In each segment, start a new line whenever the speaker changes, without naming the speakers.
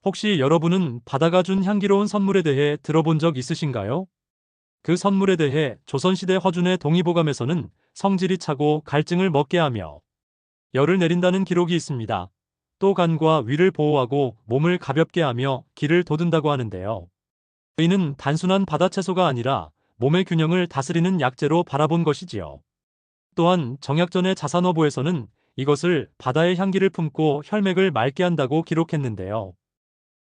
혹시 여러분은 바다가 준 향기로운 선물에 대해 들어본 적 있으신가요? 그 선물에 대해 조선시대 허준의 동의보감에서는 성질이 차고 갈증을 먹게 하며 열을 내린다는 기록이 있습니다. 또 간과 위를 보호하고 몸을 가볍게 하며 기를 돋운다고 하는데요. 이는 단순한 바다 채소가 아니라 몸의 균형을 다스리는 약재로 바라본 것이지요. 또한 정약전의 자산어보에서는 이것을 바다의 향기를 품고 혈맥을 맑게 한다고 기록했는데요.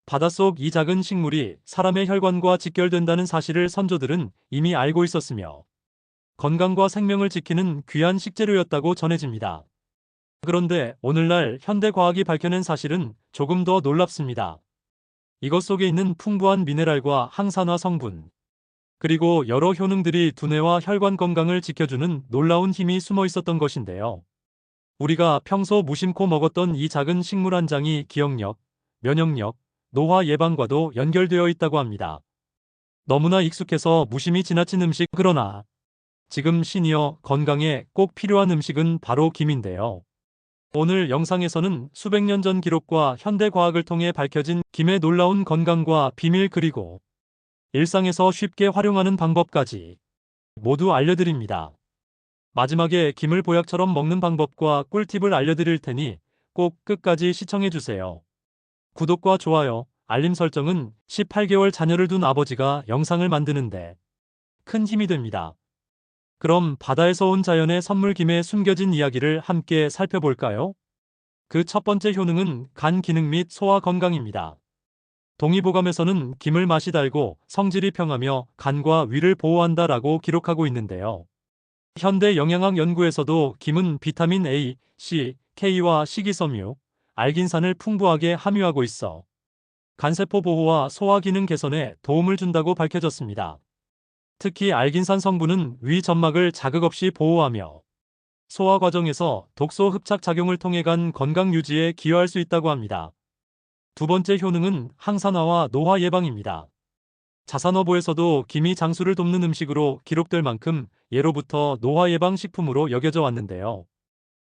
바닷속 이 작은 식물이 사람의 혈관과 직결된다는 사실을 선조들은 이미 알고 있었으며 건강과 생명을 지키는 귀한 식재료였다고 전해집니다. 그런데 오늘날 현대과학이 밝혀낸 사실은 조금 더 놀랍습니다. 이것 속에 있는 풍부한 미네랄과 항산화 성분, 그리고 여러 효능들이 두뇌와 혈관 건강을 지켜주는 놀라운 힘이 숨어 있었던 것인데요. 우리가 평소 무심코 먹었던 이 작은 식물 한 장이 기억력, 면역력, 노화 예방과도 연결되어 있다고 합니다. 너무나 익숙해서 무심히 지나친 음식, 그러나 지금 시니어 건강에 꼭 필요한 음식은 바로 김인데요. 오늘 영상에서는 수백 년 전 기록과 현대 과학을 통해 밝혀진 김의 놀라운 건강과 비밀, 그리고 일상에서 쉽게 활용하는 방법까지 모두 알려드립니다. 마지막에 김을 보약처럼 먹는 방법과 꿀팁을 알려드릴 테니 꼭 끝까지 시청해주세요. 구독과 좋아요, 알림 설정은 18개월 자녀를 둔 아버지가 영상을 만드는데 큰 힘이 됩니다. 그럼 바다에서 온 자연의 선물 김에 숨겨진 이야기를 함께 살펴볼까요? 그 첫 번째 효능은 간 기능 및 소화 건강입니다. 동의보감에서는 김을 맛이 달고 성질이 평하며 간과 위를 보호한다라고 기록하고 있는데요. 현대 영양학 연구에서도 김은 비타민 A, C, K와 식이섬유, 알긴산을 풍부하게 함유하고 있어 간세포 보호와 소화 기능 개선에 도움을 준다고 밝혀졌습니다. 특히 알긴산 성분은 위 점막을 자극 없이 보호하며 소화 과정에서 독소 흡착 작용을 통해 간 건강 유지에 기여할 수 있다고 합니다. 두 번째 효능은 항산화와 노화 예방입니다. 자산어보에서도 김이 장수를 돕는 음식으로 기록될 만큼 예로부터 노화 예방 식품으로 여겨져 왔는데요.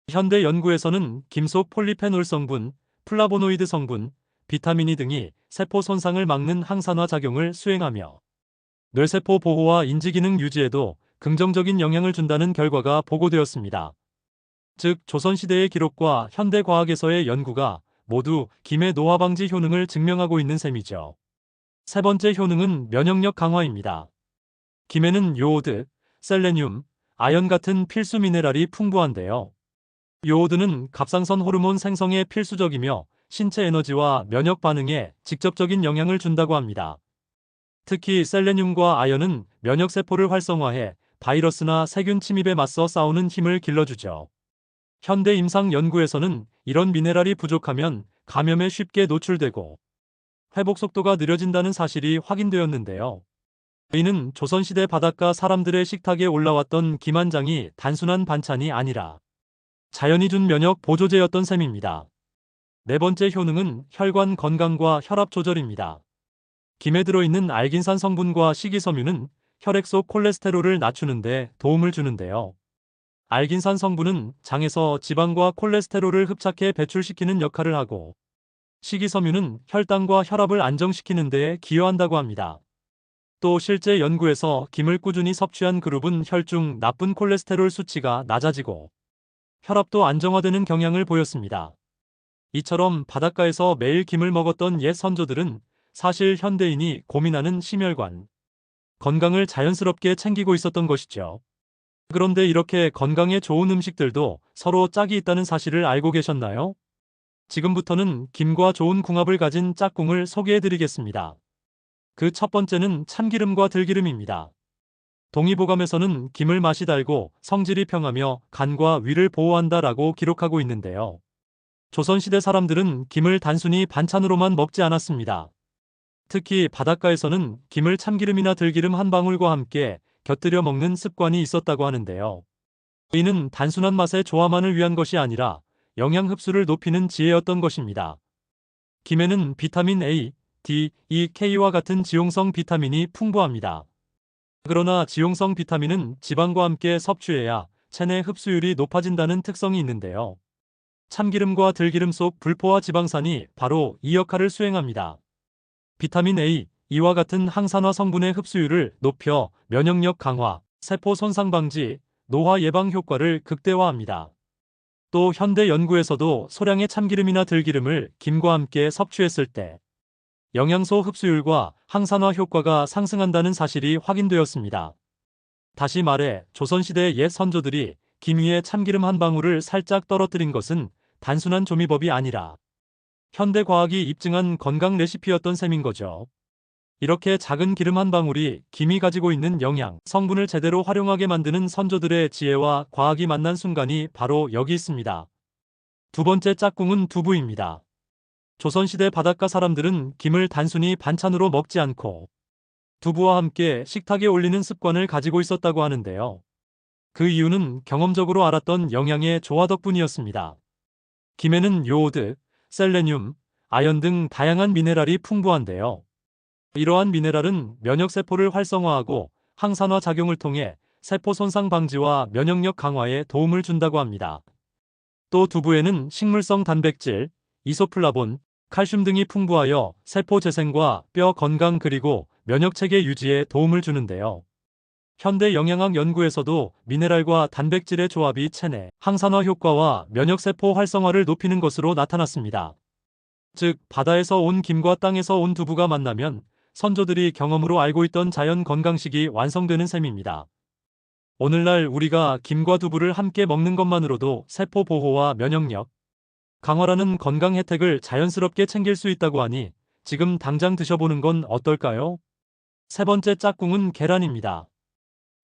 현대 연구에서는 김 속 폴리페놀 성분, 플라보노이드 성분, 비타민 E 등이 세포 손상을 막는 항산화 작용을 수행하며 뇌세포 보호와 인지기능 유지에도 긍정적인 영향을 준다는 결과가 보고되었습니다. 즉, 조선시대의 기록과 현대과학에서의 연구가 모두 김의 노화 방지 효능을 증명하고 있는 셈이죠. 세 번째 효능은 면역력 강화입니다. 김에는 요오드, 셀레늄, 아연 같은 필수 미네랄이 풍부한데요. 요오드는 갑상선 호르몬 생성에 필수적이며 신체 에너지와 면역 반응에 직접적인 영향을 준다고 합니다. 특히 셀레늄과 아연은 면역세포를 활성화해 바이러스나 세균 침입에 맞서 싸우는 힘을 길러주죠. 현대 임상 연구에서는 이런 미네랄이 부족하면 감염에 쉽게 노출되고 회복 속도가 느려진다는 사실이 확인되었는데요. 이는 조선시대 바닷가 사람들의 식탁에 올라왔던 김 한 장이 단순한 반찬이 아니라 자연이 준 면역 보조제였던 셈입니다. 네 번째 효능은 혈관 건강과 혈압 조절입니다. 김에 들어있는 알긴산 성분과 식이섬유는 혈액 속 콜레스테롤을 낮추는 데 도움을 주는데요. 알긴산 성분은 장에서 지방과 콜레스테롤을 흡착해 배출시키는 역할을 하고, 식이섬유는 혈당과 혈압을 안정시키는 데 기여한다고 합니다. 또 실제 연구에서 김을 꾸준히 섭취한 그룹은 혈중 나쁜 콜레스테롤 수치가 낮아지고 혈압도 안정화되는 경향을 보였습니다. 이처럼 바닷가에서 매일 김을 먹었던 옛 선조들은 사실 현대인이 고민하는 심혈관 건강을 자연스럽게 챙기고 있었던 것이죠. 그런데 이렇게 건강에 좋은 음식들도 서로 짝이 있다는 사실을 알고 계셨나요? 지금부터는 김과 좋은 궁합을 가진 짝꿍을 소개해드리겠습니다. 그 첫 번째는 참기름과 들기름입니다. 동의보감에서는 김을 맛이 달고 성질이 평하며 간과 위를 보호한다라고 기록하고 있는데요. 조선시대 사람들은 김을 단순히 반찬으로만 먹지 않았습니다. 특히 바닷가에서는 김을 참기름이나 들기름 한 방울과 함께 곁들여 먹는 습관이 있었다고 하는데요. 이는 단순한 맛의 조화만을 위한 것이 아니라 영양 흡수를 높이는 지혜였던 것입니다. 김에는 비타민 A, D, E, K와 같은 지용성 비타민이 풍부합니다. 그러나 지용성 비타민은 지방과 함께 섭취해야 체내 흡수율이 높아진다는 특성이 있는데요. 참기름과 들기름 속 불포화 지방산이 바로 이 역할을 수행합니다. 비타민 A, 이와 같은 항산화 성분의 흡수율을 높여 면역력 강화, 세포 손상 방지, 노화 예방 효과를 극대화합니다. 또 현대 연구에서도 소량의 참기름이나 들기름을 김과 함께 섭취했을 때 영양소 흡수율과 항산화 효과가 상승한다는 사실이 확인되었습니다. 다시 말해 조선시대 옛 선조들이 김 위에 참기름 한 방울을 살짝 떨어뜨린 것은 단순한 조미법이 아니라 현대 과학이 입증한 건강 레시피였던 셈인 거죠. 이렇게 작은 기름 한 방울이 김이 가지고 있는 영양, 성분을 제대로 활용하게 만드는 선조들의 지혜와 과학이 만난 순간이 바로 여기 있습니다. 두 번째 짝꿍은 두부입니다. 조선시대 바닷가 사람들은 김을 단순히 반찬으로 먹지 않고 두부와 함께 식탁에 올리는 습관을 가지고 있었다고 하는데요. 그 이유는 경험적으로 알았던 영양의 조화 덕분이었습니다. 김에는 요오드, 셀레늄, 아연 등 다양한 미네랄이 풍부한데요. 이러한 미네랄은 면역세포를 활성화하고 항산화 작용을 통해 세포 손상 방지와 면역력 강화에 도움을 준다고 합니다. 또 두부에는 식물성 단백질, 이소플라본, 칼슘 등이 풍부하여 세포 재생과 뼈 건강 그리고 면역체계 유지에 도움을 주는데요. 현대 영양학 연구에서도 미네랄과 단백질의 조합이 체내 항산화 효과와 면역세포 활성화를 높이는 것으로 나타났습니다. 즉, 바다에서 온 김과 땅에서 온 두부가 만나면 선조들이 경험으로 알고 있던 자연 건강식이 완성되는 셈입니다. 오늘날 우리가 김과 두부를 함께 먹는 것만으로도 세포 보호와 면역력 강화라는 건강 혜택을 자연스럽게 챙길 수 있다고 하니 지금 당장 드셔보는 건 어떨까요? 세 번째 짝꿍은 계란입니다.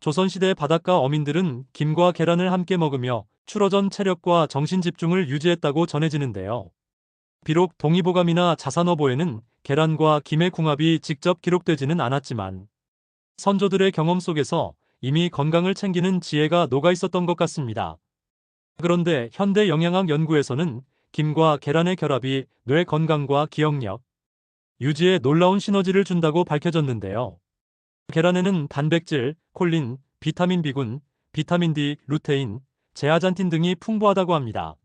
조선시대 바닷가 어민들은 김과 계란을 함께 먹으며 출어전 체력과 정신 집중을 유지했다고 전해지는데요. 비록 동의보감이나 자산어보에는 계란과 김의 궁합이 직접 기록되지는 않았지만 선조들의 경험 속에서 이미 건강을 챙기는 지혜가 녹아 있었던 것 같습니다. 그런데 현대 영양학 연구에서는 김과 계란의 결합이 뇌 건강과 기억력, 유지에 놀라운 시너지를 준다고 밝혀졌는데요. 계란에는 단백질, 콜린, 비타민 B군, 비타민 D, 루테인, 제아잔틴 등이 풍부하다고 합니다.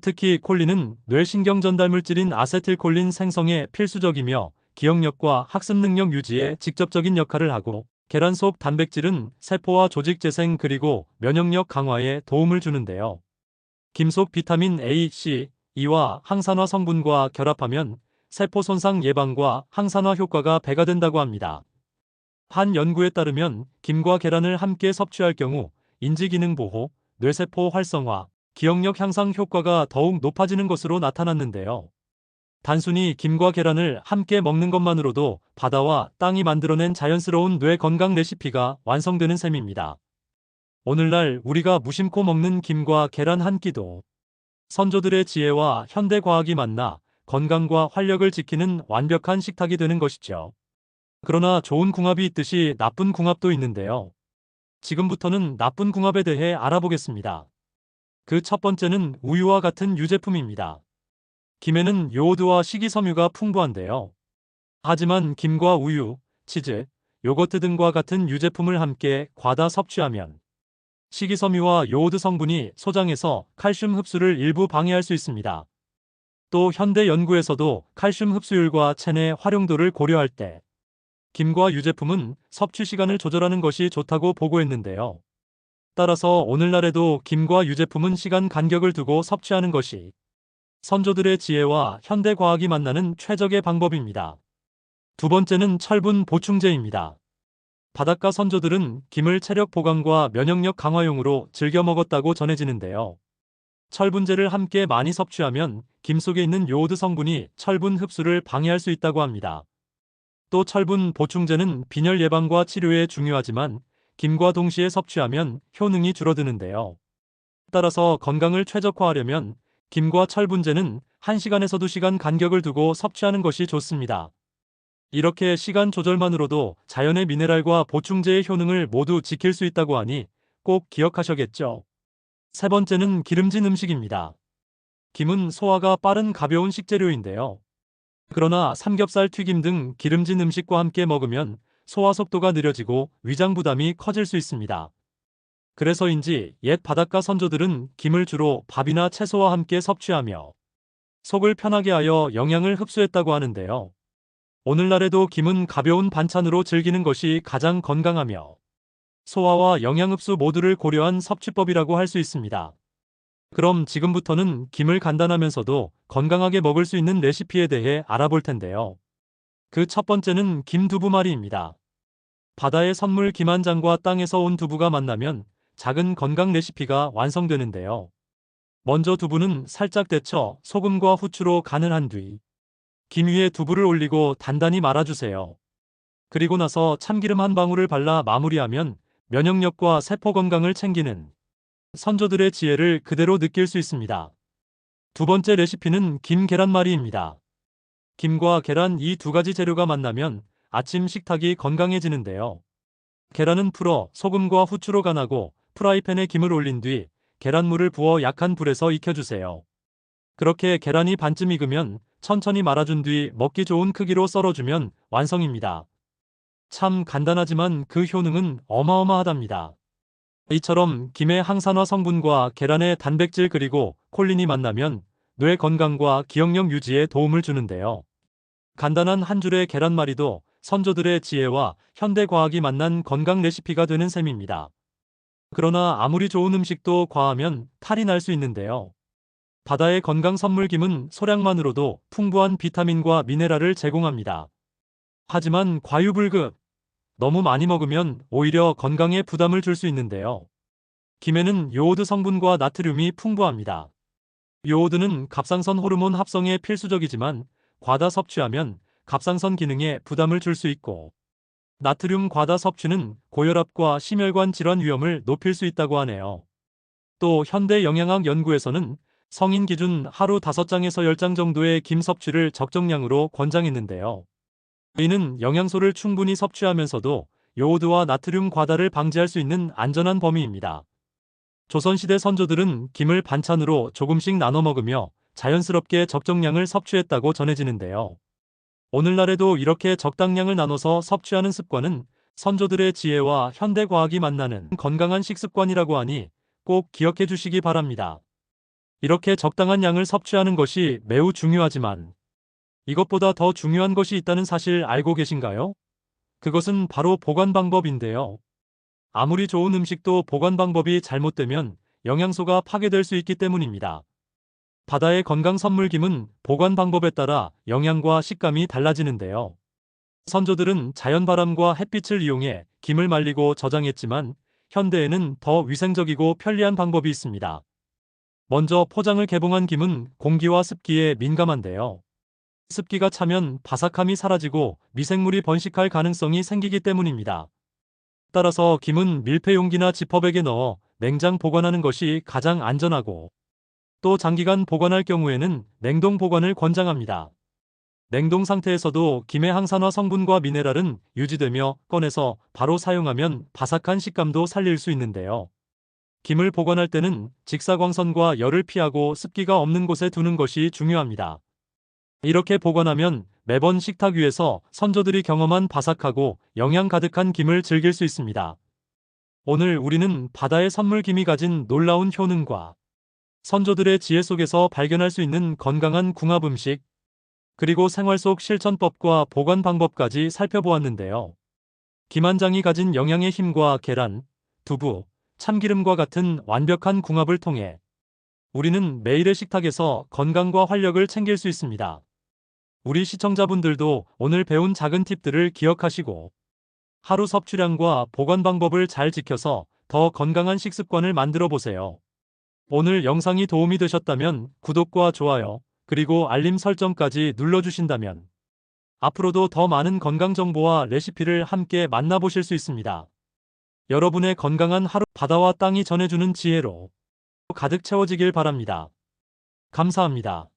특히 콜린은 뇌신경 전달 물질인 아세틸콜린 생성에 필수적이며 기억력과 학습 능력 유지에 직접적인 역할을 하고, 계란 속 단백질은 세포와 조직 재생 그리고 면역력 강화에 도움을 주는데요. 김 속 비타민 A, C, E와 항산화 성분과 결합하면 세포 손상 예방과 항산화 효과가 배가 된다고 합니다. 한 연구에 따르면 김과 계란을 함께 섭취할 경우 인지기능 보호, 뇌세포 활성화, 기억력 향상 효과가 더욱 높아지는 것으로 나타났는데요. 단순히 김과 계란을 함께 먹는 것만으로도 바다와 땅이 만들어낸 자연스러운 뇌 건강 레시피가 완성되는 셈입니다. 오늘날 우리가 무심코 먹는 김과 계란 한 끼도 선조들의 지혜와 현대 과학이 만나 건강과 활력을 지키는 완벽한 식탁이 되는 것이죠. 그러나 좋은 궁합이 있듯이 나쁜 궁합도 있는데요. 지금부터는 나쁜 궁합에 대해 알아보겠습니다. 그 첫 번째는 우유와 같은 유제품입니다. 김에는 요오드와 식이섬유가 풍부한데요. 하지만 김과 우유, 치즈, 요거트 등과 같은 유제품을 함께 과다 섭취하면 식이섬유와 요오드 성분이 소장해서 칼슘 흡수를 일부 방해할 수 있습니다. 또 현대 연구에서도 칼슘 흡수율과 체내 활용도를 고려할 때 김과 유제품은 섭취 시간을 조절하는 것이 좋다고 보고했는데요. 따라서 오늘날에도 김과 유제품은 시간 간격을 두고 섭취하는 것이 선조들의 지혜와 현대 과학이 만나는 최적의 방법입니다. 두 번째는 철분 보충제입니다. 바닷가 선조들은 김을 체력 보강과 면역력 강화용으로 즐겨 먹었다고 전해지는데요. 철분제를 함께 많이 섭취하면 김 속에 있는 요오드 성분이 철분 흡수를 방해할 수 있다고 합니다. 또 철분 보충제는 빈혈 예방과 치료에 중요하지만 김과 동시에 섭취하면 효능이 줄어드는데요. 따라서 건강을 최적화하려면 김과 철분제는 1시간에서 2시간 간격을 두고 섭취하는 것이 좋습니다. 이렇게 시간 조절만으로도 자연의 미네랄과 보충제의 효능을 모두 지킬 수 있다고 하니 꼭 기억하셔야겠죠. 세 번째는 기름진 음식입니다. 김은 소화가 빠른 가벼운 식재료인데요. 그러나 삼겹살 튀김 등 기름진 음식과 함께 먹으면 소화 속도가 느려지고 위장 부담이 커질 수 있습니다. 그래서인지 옛 바닷가 선조들은 김을 주로 밥이나 채소와 함께 섭취하며 속을 편하게 하여 영양을 흡수했다고 하는데요. 오늘날에도 김은 가벼운 반찬으로 즐기는 것이 가장 건강하며 소화와 영양 흡수 모두를 고려한 섭취법이라고 할 수 있습니다. 그럼 지금부터는 김을 간단하면서도 건강하게 먹을 수 있는 레시피에 대해 알아볼 텐데요. 그 첫 번째는 김두부말이입니다. 바다의 선물 김한장과 땅에서 온 두부가 만나면 작은 건강 레시피가 완성되는데요. 먼저 두부는 살짝 데쳐 소금과 후추로 간을 한 뒤 김 위에 두부를 올리고 단단히 말아주세요. 그리고 나서 참기름 한 방울을 발라 마무리하면 면역력과 세포 건강을 챙기는 선조들의 지혜를 그대로 느낄 수 있습니다. 두 번째 레시피는 김 계란말이입니다. 김과 계란 이 두 가지 재료가 만나면 아침 식탁이 건강해지는데요. 계란은 풀어 소금과 후추로 간하고 프라이팬에 김을 올린 뒤 계란물을 부어 약한 불에서 익혀주세요. 그렇게 계란이 반쯤 익으면 천천히 말아준 뒤 먹기 좋은 크기로 썰어주면 완성입니다. 참 간단하지만 그 효능은 어마어마하답니다. 이처럼 김의 항산화 성분과 계란의 단백질 그리고 콜린이 만나면 뇌 건강과 기억력 유지에 도움을 주는데요. 간단한 한 줄의 계란말이도 선조들의 지혜와 현대 과학이 만난 건강 레시피가 되는 셈입니다. 그러나 아무리 좋은 음식도 과하면 탈이 날 수 있는데요. 바다의 건강 선물 김은 소량만으로도 풍부한 비타민과 미네랄을 제공합니다. 하지만 과유불급, 너무 많이 먹으면 오히려 건강에 부담을 줄 수 있는데요. 김에는 요오드 성분과 나트륨이 풍부합니다. 요오드는 갑상선 호르몬 합성에 필수적이지만 과다 섭취하면 갑상선 기능에 부담을 줄 수 있고 나트륨 과다 섭취는 고혈압과 심혈관 질환 위험을 높일 수 있다고 하네요. 또 현대 영양학 연구에서는 성인 기준 하루 5장에서 10장 정도의 김 섭취를 적정량으로 권장했는데요. 이는 영양소를 충분히 섭취하면서도 요오드와 나트륨 과다를 방지할 수 있는 안전한 범위입니다. 조선시대 선조들은 김을 반찬으로 조금씩 나눠 먹으며 자연스럽게 적정량을 섭취했다고 전해지는데요. 오늘날에도 이렇게 적당량을 나눠서 섭취하는 습관은 선조들의 지혜와 현대 과학이 만나는 건강한 식습관이라고 하니 꼭 기억해 주시기 바랍니다. 이렇게 적당한 양을 섭취하는 것이 매우 중요하지만 이것보다 더 중요한 것이 있다는 사실 알고 계신가요? 그것은 바로 보관 방법인데요. 아무리 좋은 음식도 보관 방법이 잘못되면 영양소가 파괴될 수 있기 때문입니다. 바다의 건강 선물 김은 보관 방법에 따라 영양과 식감이 달라지는데요. 선조들은 자연바람과 햇빛을 이용해 김을 말리고 저장했지만 현대에는 더 위생적이고 편리한 방법이 있습니다. 먼저 포장을 개봉한 김은 공기와 습기에 민감한데요. 습기가 차면 바삭함이 사라지고 미생물이 번식할 가능성이 생기기 때문입니다. 따라서 김은 밀폐용기나 지퍼백에 넣어 냉장 보관하는 것이 가장 안전하고 또 장기간 보관할 경우에는 냉동 보관을 권장합니다. 냉동 상태에서도 김의 항산화 성분과 미네랄은 유지되며 꺼내서 바로 사용하면 바삭한 식감도 살릴 수 있는데요. 김을 보관할 때는 직사광선과 열을 피하고 습기가 없는 곳에 두는 것이 중요합니다. 이렇게 보관하면 매번 식탁 위에서 선조들이 경험한 바삭하고 영양 가득한 김을 즐길 수 있습니다. 오늘 우리는 바다의 선물 김이 가진 놀라운 효능과 선조들의 지혜 속에서 발견할 수 있는 건강한 궁합 음식, 그리고 생활 속 실천법과 보관 방법까지 살펴보았는데요. 김한장이 가진 영양의 힘과 계란, 두부, 참기름과 같은 완벽한 궁합을 통해 우리는 매일의 식탁에서 건강과 활력을 챙길 수 있습니다. 우리 시청자분들도 오늘 배운 작은 팁들을 기억하시고 하루 섭취량과 보관 방법을 잘 지켜서 더 건강한 식습관을 만들어 보세요. 오늘 영상이 도움이 되셨다면 구독과 좋아요, 그리고 알림 설정까지 눌러주신다면 앞으로도 더 많은 건강 정보와 레시피를 함께 만나보실 수 있습니다. 여러분의 건강한 하루 바다와 땅이 전해주는 지혜로 가득 채워지길 바랍니다. 감사합니다.